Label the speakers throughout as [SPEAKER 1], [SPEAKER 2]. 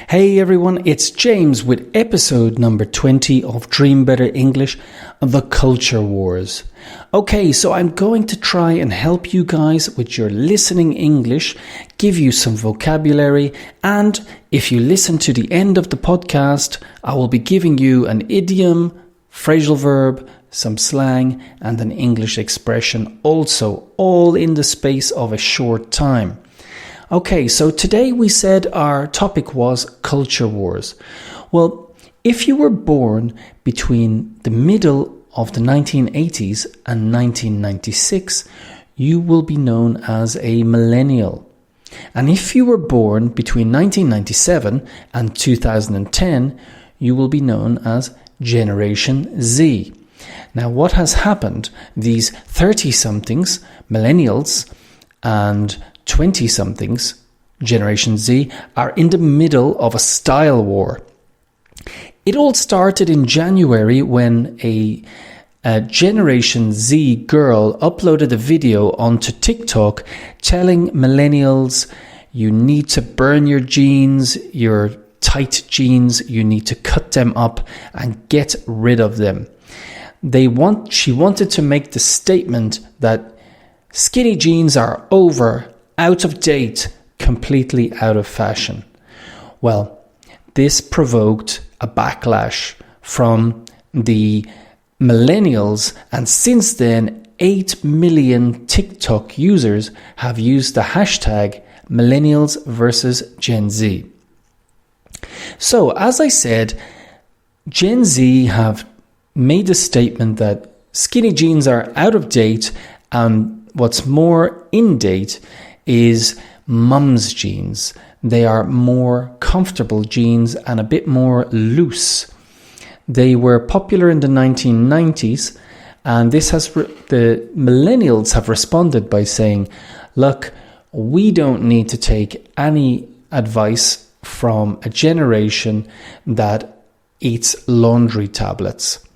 [SPEAKER 1] Hey everyone, it's James with episode number 20 of Dream Better English, The Culture Wars. Okay, so I'm going to try and help you guys with your listening English, give you some vocabulary, and if you listen to the end of the podcast, I will be giving you an idiom, phrasal verb, some slang, and an English expression also, all in the space of a short time. Okay, so today we said our topic was culture wars. Well, if you were born between the middle of the 1980s and 1996, you will be known as a millennial. And if you were born between 1997 and 2010, you will be known as Generation Z. Now, what has happened? These 30-somethings, millennials, and 20-somethings, Generation Z, are in the middle of a style war. It all started in January when a Generation Z girl uploaded a video onto TikTok telling millennials, you need to burn your jeans, your tight jeans, you need to cut them up and get rid of them. She wanted to make the statement that skinny jeans are over, out of date, completely out of fashion. Well, this provoked a backlash from the millennials, and since then 8 million TikTok users have used the hashtag Millenials Vs GenZ. So, as I said, Gen Z have made a statement that skinny jeans are out of date, and what's more in date is mum's jeans. They are more comfortable jeans and a bit more loose. They were popular in the 1990s, and the millennials have responded by saying, look, we don't need to take any advice from a generation that eats laundry tablets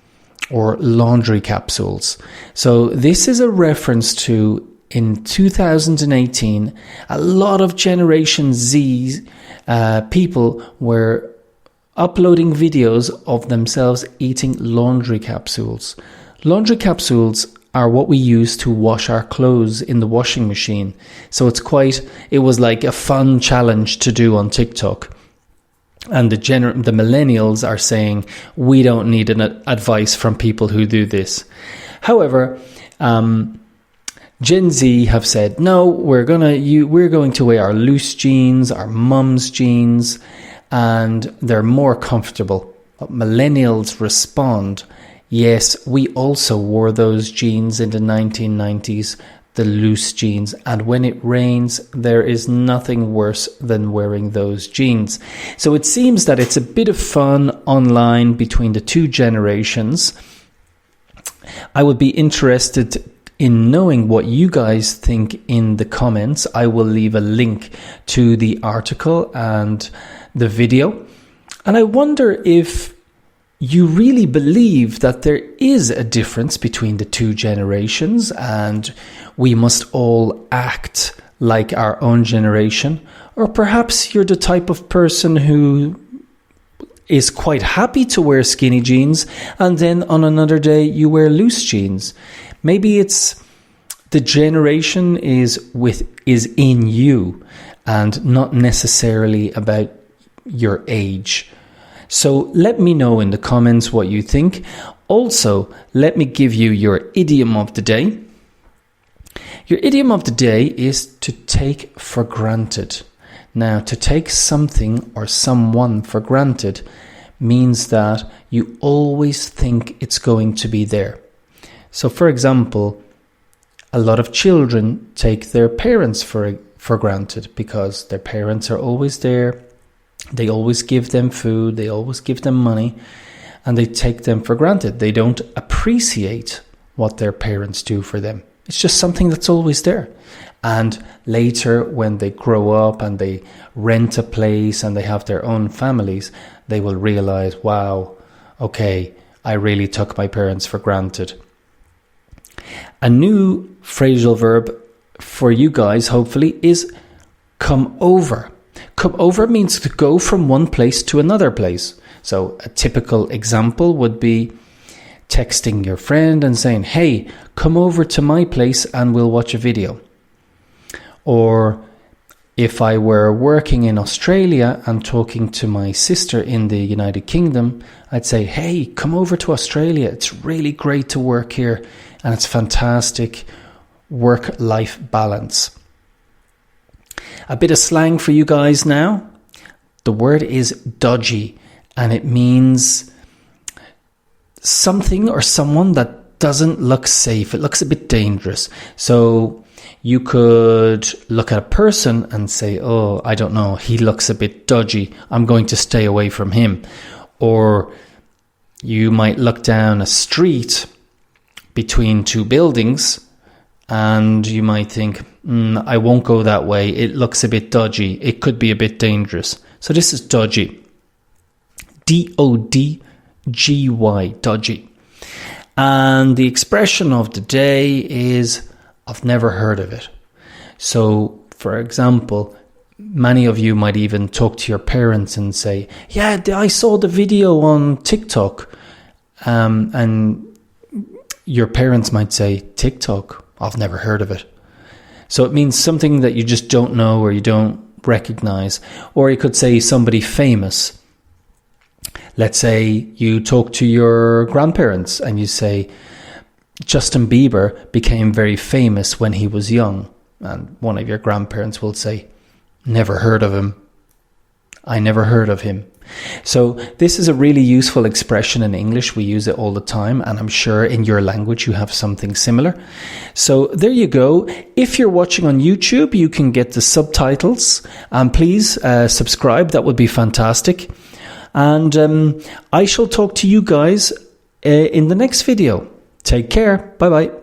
[SPEAKER 1] or laundry capsules. So this is a reference to, in 2018, a lot of Generation Z people were uploading videos of themselves eating laundry capsules. Laundry capsules are what we use to wash our clothes in the washing machine. So it was like a fun challenge to do on TikTok. And the millennials are saying, we don't need advice from people who do this. However, Gen Z have said, no, we're going to wear our loose jeans, our mum's jeans, and they're more comfortable. But millennials respond, yes, we also wore those jeans in the 1990s, the loose jeans, and when it rains, there is nothing worse than wearing those jeans. So it seems that it's a bit of fun online between the two generations. I would be interested in knowing what you guys think in the comments. I will leave a link to the article and the video. And I wonder if you really believe that there is a difference between the two generations and we must all act like our own generation. Or perhaps you're the type of person who is quite happy to wear skinny jeans and then on another day you wear loose jeans. Maybe it's the generation is in you and not necessarily about your age. So let me know in the comments what you think. Also, let me give you your idiom of the day. Your idiom of the day is to take for granted. Now, to take something or someone for granted means that you always think it's going to be there. So, for example, a lot of children take their parents for granted because their parents are always there. They always give them food. They always give them money. And they take them for granted. They don't appreciate what their parents do for them. It's just something that's always there. And later, when they grow up and they rent a place and they have their own families, they will realize, wow, okay, I really took my parents for granted. A new phrasal verb for you guys, hopefully, is come over. come over means to go from one place to another place. So a typical example would be texting your friend and saying, hey, come over to my place and we'll watch a video. Or if I were working in Australia and talking to my sister in the United Kingdom, I'd say, hey, come over to Australia. It's really great to work here and it's fantastic work-life balance. A bit of slang for you guys now. The word is dodgy, and it means something or someone that doesn't look safe. It looks a bit dangerous. So you could look at a person and say, oh, I don't know, he looks a bit dodgy. I'm going to stay away from him. Or you might look down a street between two buildings and you might think, I won't go that way. It looks a bit dodgy. It could be a bit dangerous. So this is dodgy. D-O-D-G-Y, dodgy. And the expression of the day is, I've never heard of it. So, for example, many of you might even talk to your parents and say, yeah, I saw the video on TikTok. And your parents might say, TikTok? I've never heard of it. So it means something that you just don't know or you don't recognize. Or you could say somebody famous. Let's say you talk to your grandparents and you say, Justin Bieber became very famous when he was young. And one of your grandparents will say, never heard of him. I never heard of him. So this is a really useful expression in English. We use it all the time, and I'm sure in your language you have something similar. So there you go. If you're watching on YouTube, you can get the subtitles, and please subscribe. That would be fantastic. And I shall talk to you guys in the next video. Take care. Bye-bye.